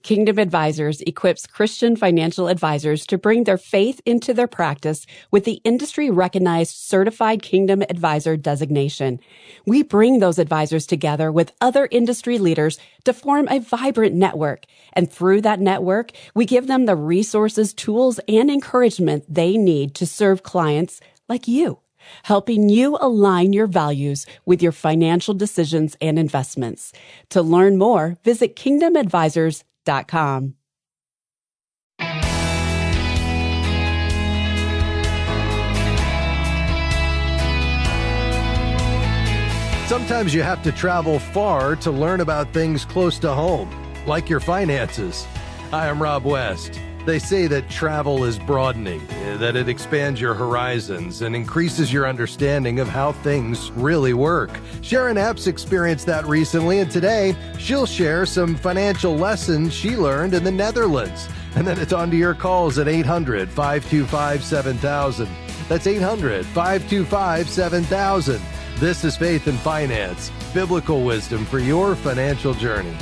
Kingdom Advisors equips Christian financial advisors to bring their faith into their practice with the industry-recognized Certified Kingdom Advisor designation. We bring those advisors together with other industry leaders to form a vibrant network. And through that network, we give them the resources, tools, and encouragement they need to serve clients like you, helping you align your values with your financial decisions and investments. To learn more, visit kingdomadvisors.com. Sometimes you have to travel far to learn about things close to home, like your finances. Hi, I'm Rob West. They say that travel is broadening, that it expands your horizons and increases your understanding of how things really work. Sharon Epps experienced that recently, and today she'll share some financial lessons she learned in the Netherlands. And then it's on to your calls at 800-525-7000. That's 800-525-7000. This is Faith and Finance, biblical wisdom for your financial journey.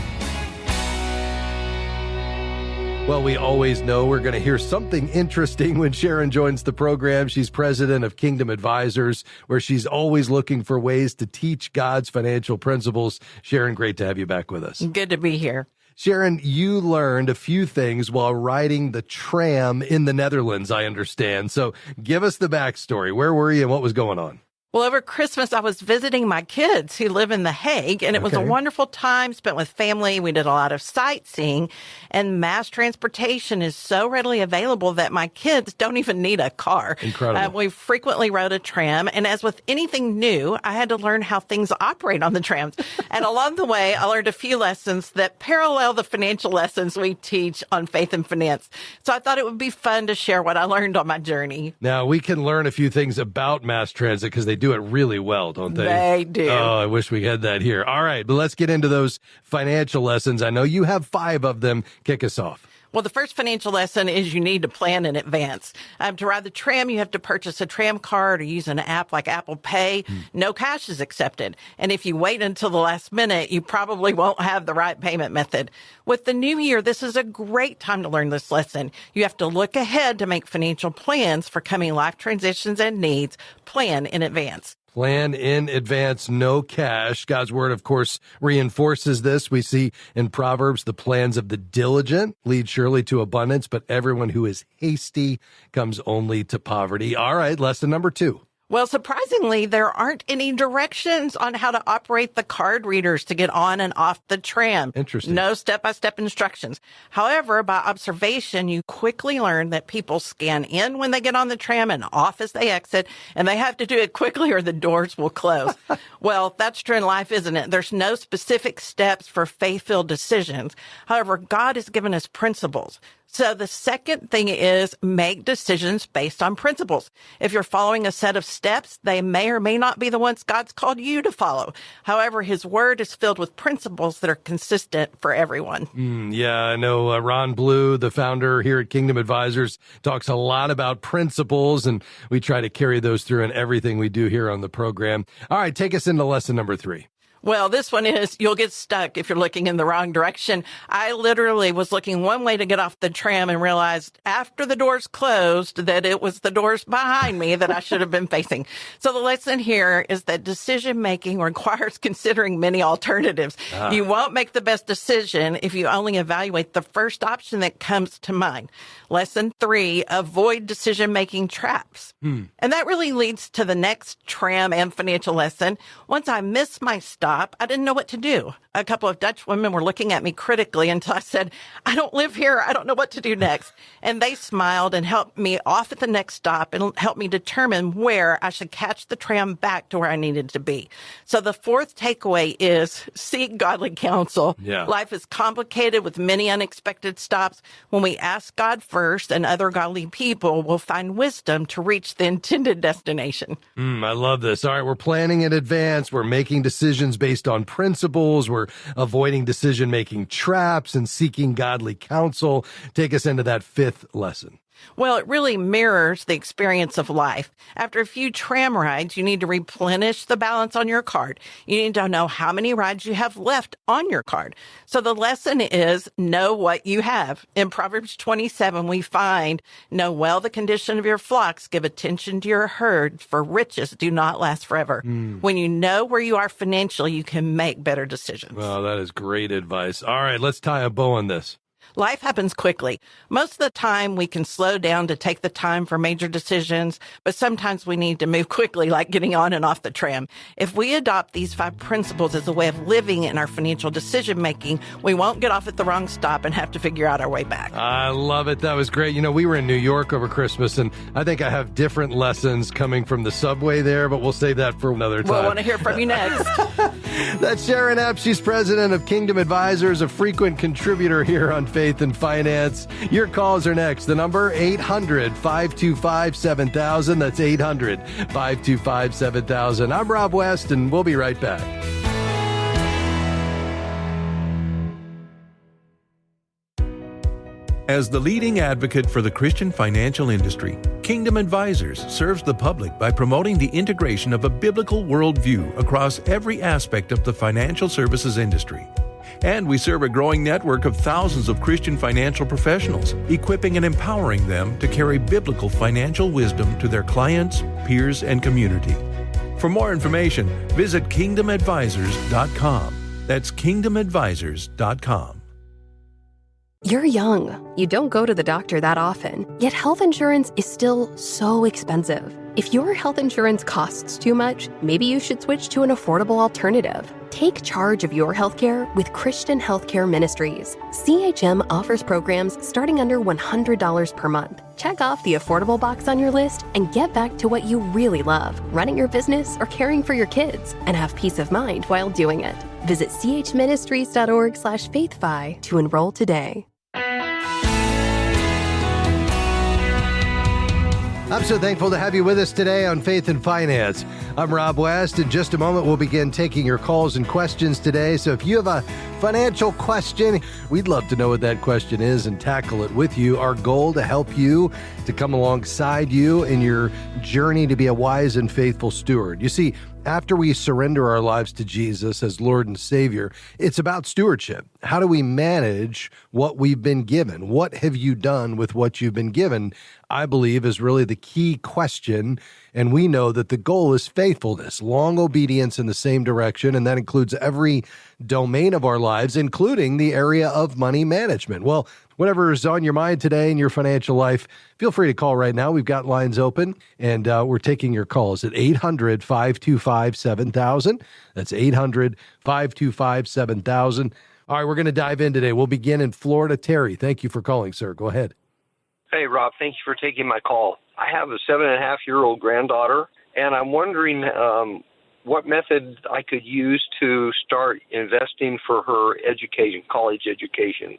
Well, we always know we're going to hear something interesting when Sharon joins the program. She's president of Kingdom Advisors, where she's always looking for ways to teach God's financial principles. Sharon, great to have you back with us. Good to be here. Sharon, you learned a few things while riding the tram in the Netherlands, I understand. So give us the backstory. Where were you and what was going on? Well, over Christmas, I was visiting my kids who live in The Hague, and it was a wonderful time spent with family. We did a lot of sightseeing, and mass transportation is so readily available that my kids don't even need a car. Incredible. We frequently rode a tram, and as with anything new, I had to learn how things operate on the trams. And along the way, I learned a few lessons that parallel the financial lessons we teach on Faith and Finance. So I thought it would be fun to share what I learned on my journey. Now, we can learn a few things about mass transit because they do it really well, don't they? They do. Oh, I wish we had that here. All right, but let's get into those financial lessons. I know you have 5 of them. Kick us off. Well, the first financial lesson is you need to plan in advance. To ride the tram, you have to purchase a tram card or use an app like Apple Pay. No cash is accepted. And if you wait until the last minute, you probably won't have the right payment method. With the new year, this is a great time to learn this lesson. You have to look ahead to make financial plans for coming life transitions and needs. Plan in advance. Plan in advance, no cash. God's word, of course, reinforces this. We see in Proverbs, the plans of the diligent lead surely to abundance, but everyone who is hasty comes only to poverty. All right, lesson number 2. Well, surprisingly, there aren't any directions on how to operate the card readers to get on and off the tram. Interesting. No step-by-step instructions. However, by observation, you quickly learn that people scan in when they get on the tram and off as they exit, and they have to do it quickly or the doors will close. Well, that's true in life, isn't it? There's no specific steps for faith-filled decisions. However, God has given us principles. So the second thing is make decisions based on principles. If you're following a set of steps, they may or may not be the ones God's called you to follow. However, his word is filled with principles that are consistent for everyone. Yeah, I know Ron Blue, the founder here at Kingdom Advisors, talks a lot about principles, and we try to carry those through in everything we do here on the program. All right, take us into lesson number 3. Well, this one is you'll get stuck if you're looking in the wrong direction. I literally was looking one way to get off the tram and realized after the doors closed that it was the doors behind me that I should have been facing. So the lesson here is that decision making requires considering many alternatives. You won't make the best decision if you only evaluate the first option that comes to mind. Lesson 3, avoid decision making traps. And that really leads to the next tram and financial lesson. Once I missed my stop, I didn't know what to do. A couple of Dutch women were looking at me critically until I said, I don't live here. I don't know what to do next. And they smiled and helped me off at the next stop and helped me determine where I should catch the tram back to where I needed to be. So the fourth takeaway is seek godly counsel. Life is complicated with many unexpected stops. When we ask God first and other godly people, we'll find wisdom to reach the intended destination. I love this. All right, we're planning in advance. We're making decisions based on principles. We're avoiding decision-making traps and seeking godly counsel. Take us into that 5th lesson. Well, it really mirrors the experience of life. After a few tram rides, you need to replenish the balance on your card. You need to know how many rides you have left on your card. So the lesson is know what you have. In Proverbs 27, we find, know well the condition of your flocks, give attention to your herd, for riches do not last forever. When you know where you are financially, you can make better decisions. Well, that is great advice. All right, let's tie a bow on this. Life happens quickly. Most of the time, we can slow down to take the time for major decisions, but sometimes we need to move quickly, like getting on and off the tram. If we adopt these 5 principles as a way of living in our financial decision-making, we won't get off at the wrong stop and have to figure out our way back. I love it. That was great. You know, we were in New York over Christmas, and I think I have different lessons coming from the subway there, but we'll save that for another time. We'll want to hear from you next. That's Sharon Epps. She's president of Kingdom Advisors, a frequent contributor here on Faith and Finance. Your calls are next. The number 800-525-7000. That's 800-525-7000. I'm Rob West, and we'll be right back. As the leading advocate for the Christian financial industry, Kingdom Advisors serves the public by promoting the integration of a biblical worldview across every aspect of the financial services industry. And we serve a growing network of thousands of Christian financial professionals, equipping and empowering them to carry biblical financial wisdom to their clients, peers, and community. For more information, visit kingdomadvisors.com. That's kingdomadvisors.com. You're young. You don't go to the doctor that often, yet health insurance is still so expensive. If your health insurance costs too much, maybe you should switch to an affordable alternative. Take charge of your healthcare with Christian Healthcare Ministries. CHM offers programs starting under $100 per month. Check off the affordable box on your list and get back to what you really love, running your business or caring for your kids, and have peace of mind while doing it. Visit chministries.org/faithfi to enroll today. I'm so thankful to have you with us today on Faith and Finance. I'm Rob West. In just a moment, we'll begin taking your calls and questions today. So if you have a financial question, we'd love to know what that question is and tackle it with you. Our goal to help you, to come alongside you in your journey to be a wise and faithful steward. You see, after we surrender our lives to Jesus as Lord and Savior, it's about stewardship. How do we manage what we've been given? What have you done with what you've been given? I believe is really the key question. And we know that the goal is faithfulness, long obedience in the same direction. And that includes every domain of our lives, including the area of money management. Well, whatever is on your mind today in your financial life, feel free to call right now. We've got lines open, and we're taking your calls at 800-525-7000. That's 800-525-7000. All right, we're going to dive in today. We'll begin in Florida. Terry, thank you for calling, sir. Go ahead. Hey, Rob, thank you for taking my call. I have a 7.5-year-old granddaughter, and I'm wondering what method I could use to start investing for her education, college education.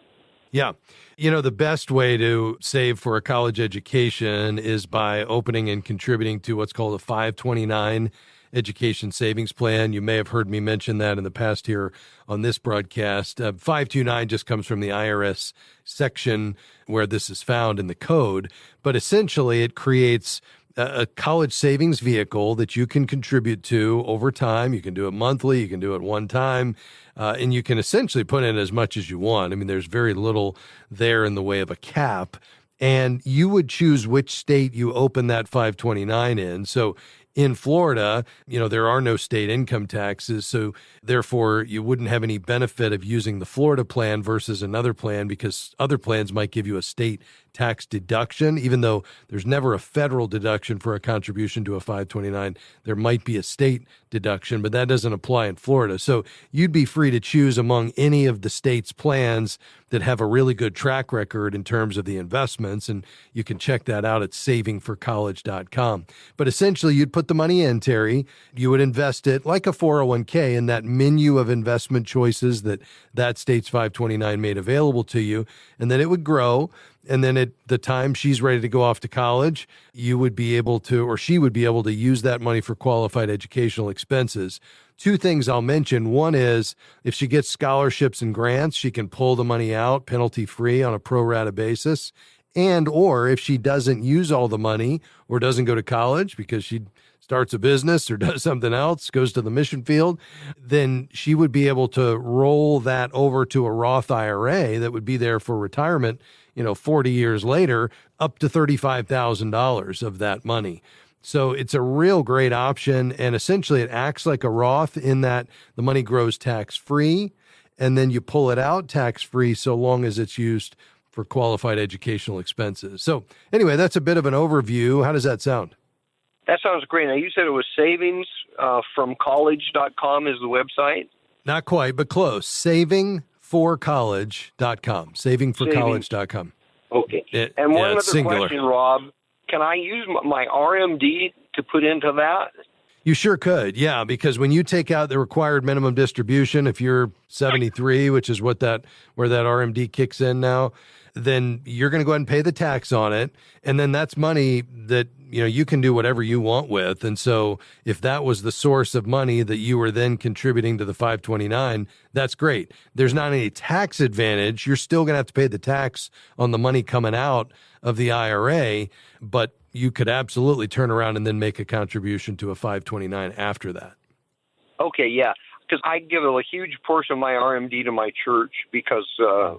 Yeah. You know, the best way to save for a college education is by opening and contributing to what's called a 529 education savings plan. You may have heard me mention that in the past here on this broadcast. 529 just comes from the IRS section where this is found in the code, but essentially it creates a college savings vehicle that you can contribute to over time. You can do it monthly, you can do it one time, and you can essentially put in as much as you want. I mean, there's very little there in the way of a cap, and you would choose which state you open that 529 in. So in Florida, you know, there are no state income taxes, so therefore you wouldn't have any benefit of using the Florida plan versus another plan, because other plans might give you a state tax deduction. Even though there's never a federal deduction for a contribution to a 529, there might be a state deduction, but that doesn't apply in Florida. So you'd be free to choose among any of the state's plans that have a really good track record in terms of the investments, and you can check that out at savingforcollege.com. But essentially, you'd put the money in, Terry. You would invest it like a 401k in that menu of investment choices that state's 529 made available to you, and then it would grow. And then at the time she's ready to go off to college, you would be able to, or she would be able to use that money for qualified educational expenses. Two things I'll mention. One is if she gets scholarships and grants, she can pull the money out penalty-free on a pro rata basis. And or if she doesn't use all the money or doesn't go to college because she starts a business or does something else, goes to the mission field, then she would be able to roll that over to a Roth IRA that would be there for retirement, 40 years later, up to $35,000 of that money. So it's a real great option. And essentially it acts like a Roth in that the money grows tax-free, and then you pull it out tax-free so long as it's used for qualified educational expenses. So anyway, that's a bit of an overview. How does that sound? That sounds great. Now, you said it was savings from college.com is the website? Not quite, but close. Savingforcollege.com. Savingforcollege.com. Okay. And one other singular question, Rob. Can I use my RMD to put into that? You sure could, yeah, because when you take out the required minimum distribution, if you're 73, which is where that RMD kicks in now, then you're going to go ahead and pay the tax on it. And then that's money that, you can do whatever you want with. And so if that was the source of money that you were then contributing to the 529, that's great. There's not any tax advantage. You're still going to have to pay the tax on the money coming out of the IRA, but you could absolutely turn around and then make a contribution to a 529 after that. Okay, yeah, because I give a huge portion of my RMD to my church because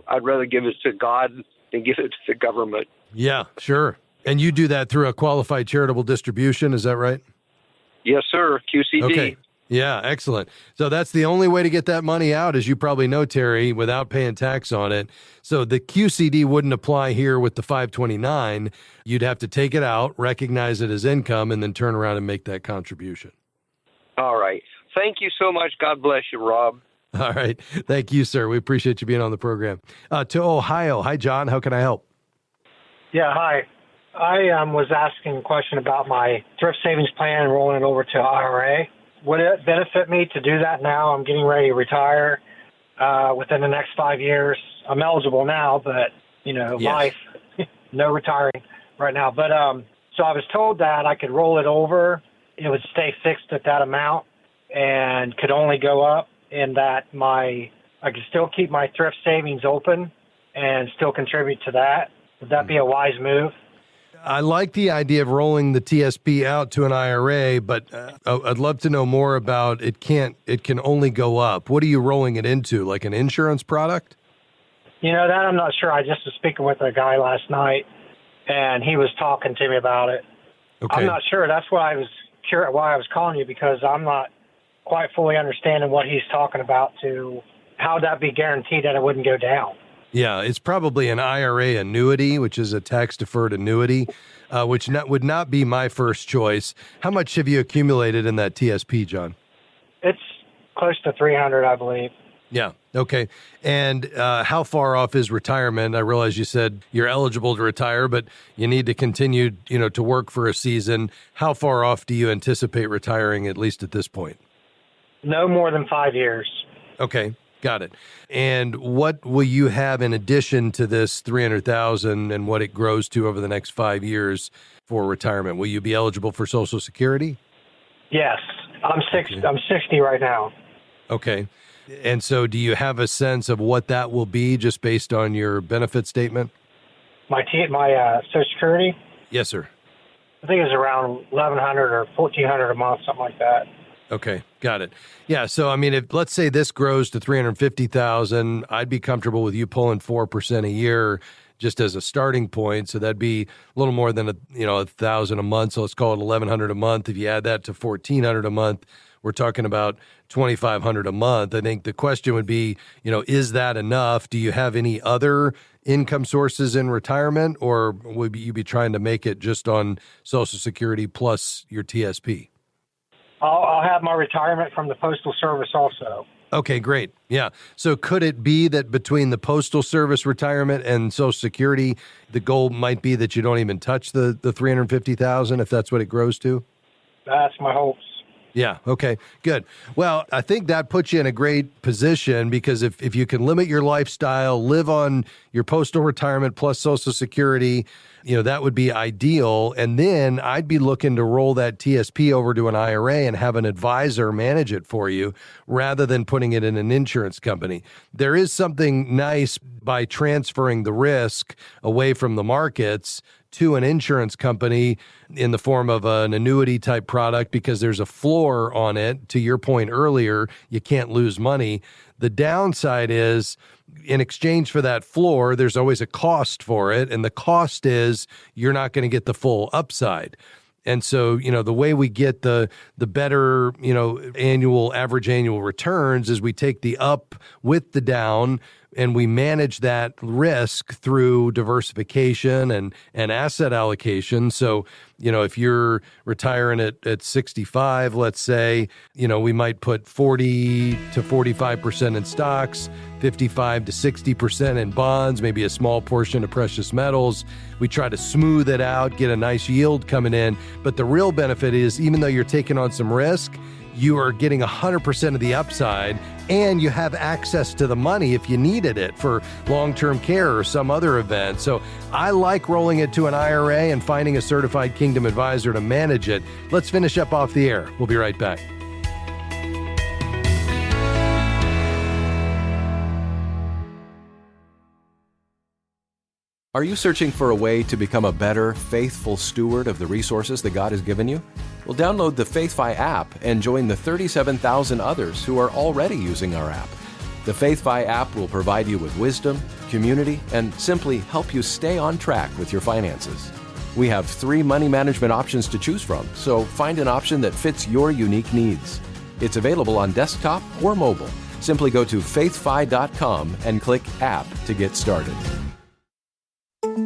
I'd rather give it to God than give it to the government. Yeah, sure. And you do that through a qualified charitable distribution, is that right? Yes, sir, QCD. Okay. Yeah, excellent. So that's the only way to get that money out, as you probably know, Terry, without paying tax on it. So the QCD wouldn't apply here with the 529. You'd have to take it out, recognize it as income, and then turn around and make that contribution. All right. Thank you so much. God bless you, Rob. All right. Thank you, sir. We appreciate you being on the program. To Ohio. Hi, John. How can I help? Yeah, hi. I was asking a question about my thrift savings plan and rolling it over to IRA. Would it benefit me to do that now? I'm getting ready to retire within the next 5 years. I'm eligible now, but, Yes. life, no retiring right now. But so I was told that I could roll it over. It would stay fixed at that amount and could only go up, and that I could still keep my thrift savings open and still contribute to that. Would that be a wise move? I like the idea of rolling the TSP out to an IRA, but I'd love to know more about it can only go up. What are you rolling it into, like an insurance product? That I'm not sure. I just was speaking with a guy last night, and he was talking to me about it. Okay. I'm not sure. That's why I was curious, why I was calling you, because I'm not quite fully understanding what he's talking about to how that be guaranteed that it wouldn't go down. Yeah, it's probably an IRA annuity, which is a tax-deferred annuity, which would not be my first choice. How much have you accumulated in that TSP, John? It's close to 300, I believe. Yeah. Okay. And how far off is retirement? I realize you said you're eligible to retire, but you need to continue, to work for a season. How far off do you anticipate retiring, at least at this point? No more than 5 years. Okay. Got it. And what will you have in addition to this $300,000 and what it grows to over the next 5 years for retirement? Will you be eligible for Social Security? Yes. I'm 60 right now. Okay. And so do you have a sense of what that will be just based on your benefit statement? My Social Security? Yes, sir. I think it's around $1,100 or $1,400 a month, something like that. Okay, got it. Yeah, so if let's say this grows to $350,000, I'd be comfortable with you pulling 4% a year just as a starting point. So that'd be a little more than $1,000 a month. So let's call it $1,100 a month. If you add that to $1,400 a month, we're talking about $2,500 a month. I think the question would be, is that enough? Do you have any other income sources in retirement, or would you be trying to make it just on Social Security plus your TSP? I'll have my retirement from the Postal Service also. Okay, great. Yeah. So could it be that between the Postal Service retirement and Social Security, the goal might be that you don't even touch the $350,000 if that's what it grows to? That's my hopes. Yeah. Okay, good. Well, I think that puts you in a great position because if you can limit your lifestyle, live on your postal retirement plus Social Security, that would be ideal. And then I'd be looking to roll that TSP over to an IRA and have an advisor manage it for you rather than putting it in an insurance company. There is something nice by transferring the risk away from the markets to an insurance company in the form of an annuity type product because there's a floor on it. To your point earlier, you can't lose money. The downside is in exchange for that floor, there's always a cost for it. And the cost is you're not going to get the full upside. And so, the way we get the better, average annual returns is we take the up with the down and we manage that risk through diversification and asset allocation. So, if you're retiring at 65, let's say, we might put 40 to 45% in stocks, 55 to 60% in bonds, maybe a small portion of precious metals. We try to smooth it out, get a nice yield coming in. But the real benefit is even though you're taking on some risk, you are getting 100% of the upside and you have access to the money if you needed it for long-term care or some other event. So I like rolling it to an IRA and finding a certified Kingdom advisor to manage it. Let's finish up off the air. We'll be right back. Are you searching for a way to become a better, faithful steward of the resources that God has given you? Well, download the FaithFi app and join the 37,000 others who are already using our app. The FaithFi app will provide you with wisdom, community, and simply help you stay on track with your finances. We have 3 money management options to choose from, so find an option that fits your unique needs. It's available on desktop or mobile. Simply go to faithfi.com and click App to get started.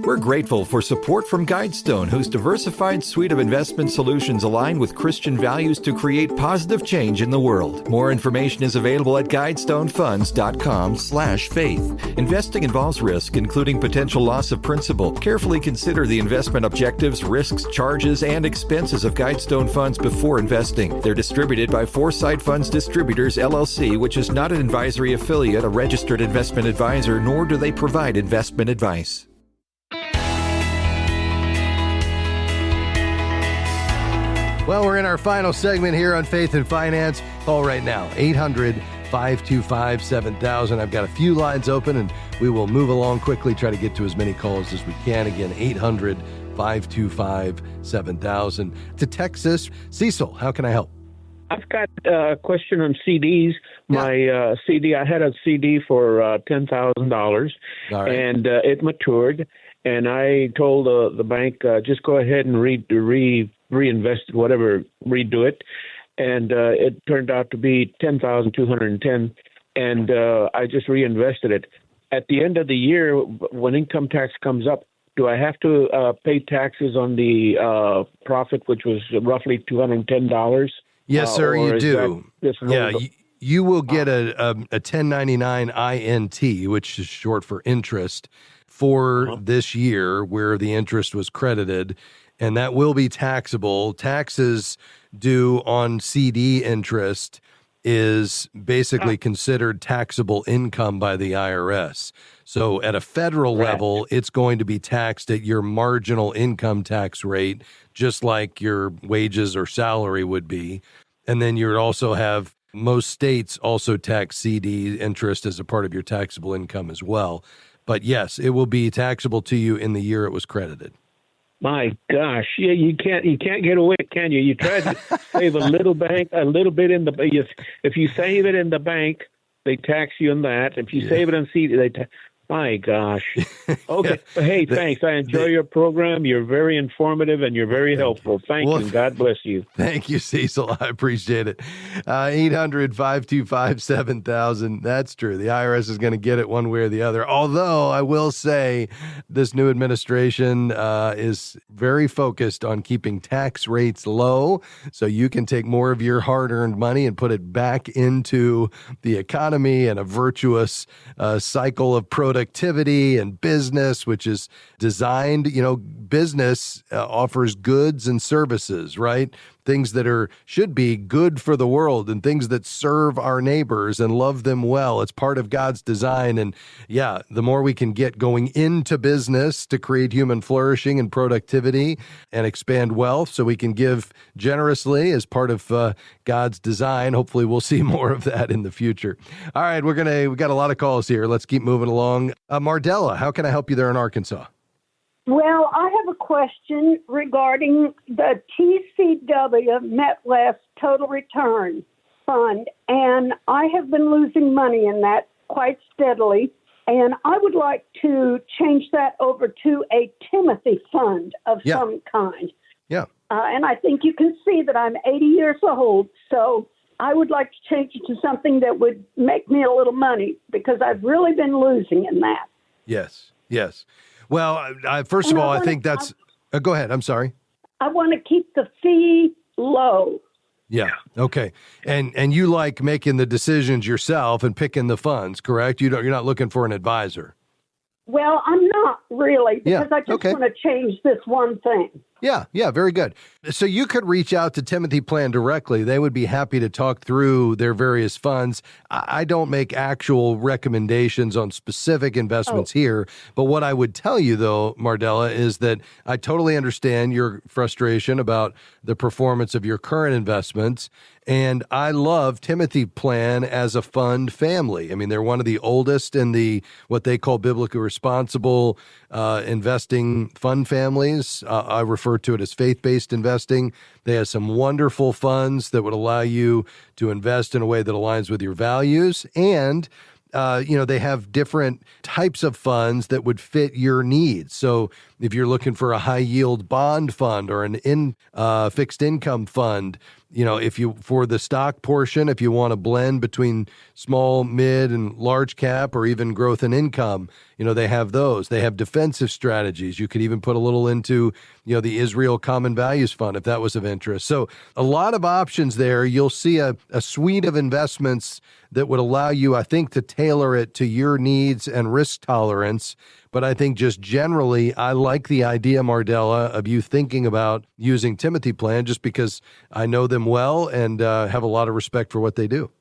We're grateful for support from Guidestone, whose diversified suite of investment solutions align with Christian values to create positive change in the world. More information is available at guidestonefunds.com/faith. Investing involves risk, including potential loss of principal. Carefully consider the investment objectives, risks, charges, and expenses of Guidestone Funds before investing. They're distributed by Foresight Funds Distributors, LLC, which is not an advisory affiliate, a registered investment advisor, nor do they provide investment advice. Well, we're in our final segment here on Faith and Finance. Call right now, 800-525-7000. I've got a few lines open, and we will move along quickly, try to get to as many calls as we can. Again, 800-525-7000. To Texas, Cecil, how can I help? I've got a question on CDs. My CD, I had a CD for $10,000, and it matured. And I told the bank, just go ahead and reinvest it, whatever, redo it. And it turned out to be $10,210, and I just reinvested it. At the end of the year, when income tax comes up, do I have to pay taxes on the profit, which was roughly $210? Yes, sir, you do. You will get a 1099 INT, which is short for interest, for this year where the interest was credited, and that will be taxable. Taxes due on CD interest is basically considered taxable income by the IRS. So at a federal level, it's going to be taxed at your marginal income tax rate, just like your wages or salary would be. And then you would also have most states also tax CD interest as a part of your taxable income as well. But yes, it will be taxable to you in the year it was credited. My gosh, yeah, you can't get away, can you? You try to save a little bit in the. If you save it in the bank, they tax you on that. If you save it on CD, they tax. My gosh. Okay. Hey, thanks. I enjoy your program. You're very informative and you're very helpful. Thank you. And God bless you. Thank you, Cecil. I appreciate it. 800-525-7000. That's true. The IRS is going to get it one way or the other. Although I will say this new administration is very focused on keeping tax rates low so you can take more of your hard-earned money and put it back into the economy and a virtuous cycle of productivity and business, which is designed, business offers goods and services, right? things that should be good for the world and things that serve our neighbors and love them well. It's part of God's design. And yeah, the more we can get going into business to create human flourishing and productivity and expand wealth so we can give generously as part of God's design. Hopefully we'll see more of that in the future. All right, we got a lot of calls here. Let's keep moving along. Mardella, how can I help you there in Arkansas? Well, I have a question regarding the TCW MetLife Total Return Fund, and I have been losing money in that quite steadily, and I would like to change that over to a Timothy fund of some kind. Yeah. And I think you can see that I'm 80 years old, so I would like to change it to something that would make me a little money because I've really been losing in that. Yes. Well, first of all, I think that's... go ahead. I'm sorry. I want to keep the fee low. Yeah. Okay. And you like making the decisions yourself and picking the funds, correct? You're not looking for an advisor. Well, I'm not really because I just want to change this one thing. Yeah, very good. So you could reach out to Timothy Plan directly. They would be happy to talk through their various funds. I don't make actual recommendations on specific investments here, but what I would tell you, though, Mardella, is that I totally understand your frustration about the performance of your current investments, and I love Timothy Plan as a fund family. I mean, they're one of the oldest in the what they call biblically responsible investing fund families. I refer to it as faith-based investing. They have some wonderful funds that would allow you to invest in a way that aligns with your values. And, they have different types of funds that would fit your needs. So if you're looking for a high-yield bond fund or an fixed income fund, for the stock portion, if you want to blend between small, mid, and large cap, or even growth and income, they have those. They have defensive strategies. You could even put a little into, the Israel Common Values Fund, if that was of interest. So a lot of options there. You'll see a suite of investments that would allow you, I think, to tailor it to your needs and risk tolerance. But I think just generally, I like the idea, Mardella, of you thinking about using Timothy Plan just because I know them well and have a lot of respect for what they do.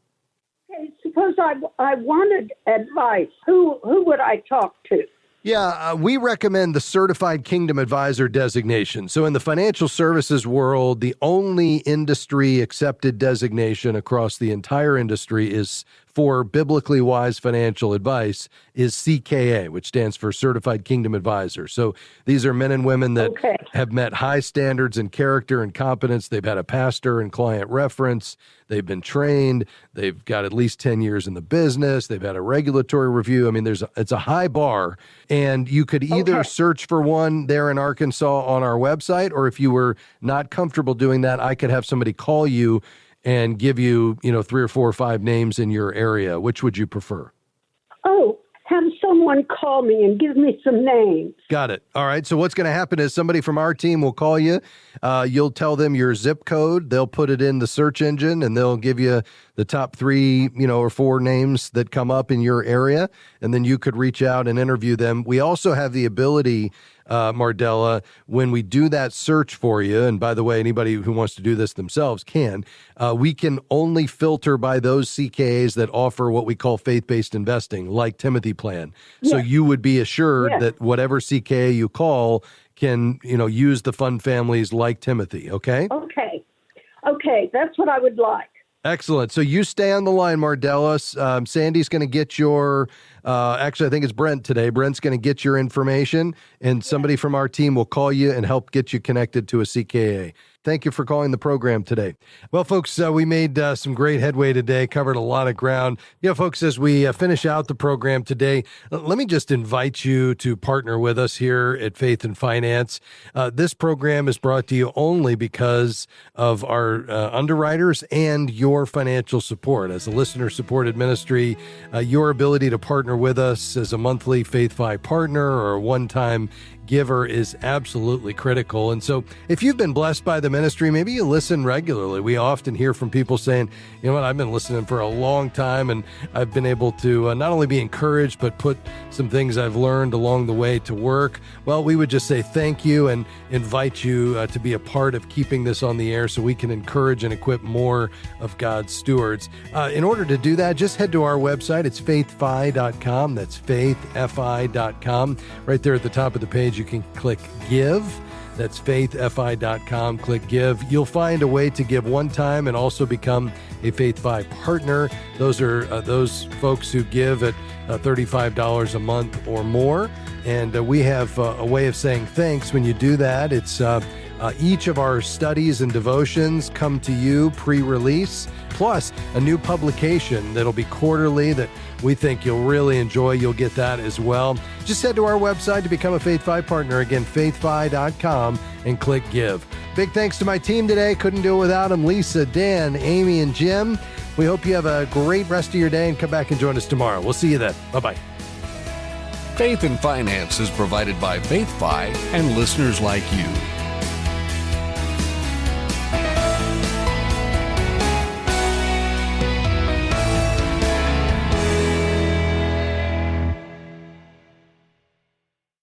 Okay, suppose I wanted advice. Who would I talk to? Yeah, we recommend the Certified Kingdom Advisor designation. So in the financial services world, the only industry accepted designation across the entire industry is for biblically wise financial advice is CKA, which stands for Certified Kingdom Advisor. So these are men and women that have met high standards in character and competence. They've had a pastor and client reference. They've been trained. They've got at least 10 years in the business. They've had a regulatory review. I mean, it's a high bar. And you could either search for one there in Arkansas on our website, or if you were not comfortable doing that, I could have somebody call you and give you, 3 or 4 or 5 names in your area. Which would you prefer? Oh, have someone call me and give me some names. Got it. All right. So what's going to happen is somebody from our team will call you. You'll tell them your zip code. They'll put it in the search engine and they'll give you the top 3, or 4 names that come up in your area. And then you could reach out and interview them. We also have the ability, Mardella, when we do that search for you, and by the way, anybody who wants to do this themselves can, we can only filter by those CKAs that offer what we call faith-based investing, like Timothy Plan. So you would be assured that whatever CKA you call can, use the fund families like Timothy, okay? Okay, that's what I would like. Excellent. So you stay on the line, Mardella. Sandy's going to get your, actually, I think it's Brent today. Brent's going to get your information, and somebody from our team will call you and help get you connected to a CKA. Thank you for calling the program today. Well, folks, we made some great headway today, covered a lot of ground. Folks, as we finish out the program today, let me just invite you to partner with us here at Faith and Finance. This program is brought to you only because of our underwriters and your financial support. As a listener-supported ministry, your ability to partner with us as a monthly Faith Fi partner or a one-time giver is absolutely critical. And so if you've been blessed by the ministry, maybe you listen regularly. We often hear from people saying, you know what, I've been listening for a long time, and I've been able to not only be encouraged, but put some things I've learned along the way to work. Well, we would just say thank you and invite you to be a part of keeping this on the air so we can encourage and equip more of God's stewards. In order to do that, just head to our website. It's faithfi.com. That's faithfi.com. Right there at the top of the page, you can click Give. That's faithfi.com. Click Give. You'll find a way to give one time and also become a FaithFi partner. Those are those folks who give at $35 a month or more. And we have a way of saying thanks when you do that. It's each of our studies and devotions come to you pre-release, plus a new publication that'll be quarterly that we think you'll really enjoy. You'll get that as well. Just head to our website to become a FaithFi partner. Again, faithfi.com, and click Give. Big thanks to my team today. Couldn't do it without them. Lisa, Dan, Amy, and Jim. We hope you have a great rest of your day, and come back and join us tomorrow. We'll see you then. Bye-bye. Faith and Finance is provided by FaithFi and listeners like you.